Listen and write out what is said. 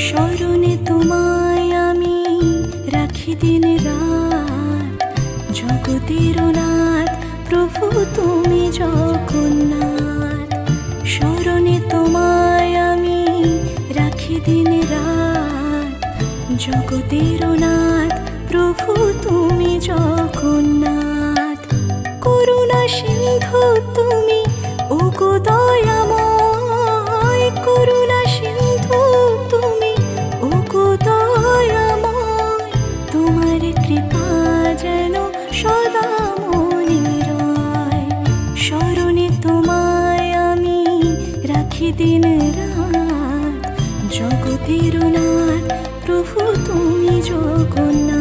স্মরণে তোমায় আমি রাখি দিন রাত, জগতের নাথ প্রভু তুমি জগন্নাথ। স্মরণে তোমায় আমি রাখি দিন রাত, জগতের নাথ প্রভু তুমি জগন্নাথ। করুণা সিন্ধু তুমি ওগো দয়াময়, করুণা সিন্ধু তুমি ওগো দয়াময়। তোমার কৃপা যেন সদা মনে রয়। স্মরণে তোমায় আমি রাখি দিন রাত, জগতের নাথ প্রভু তুমি জগন্নাথ।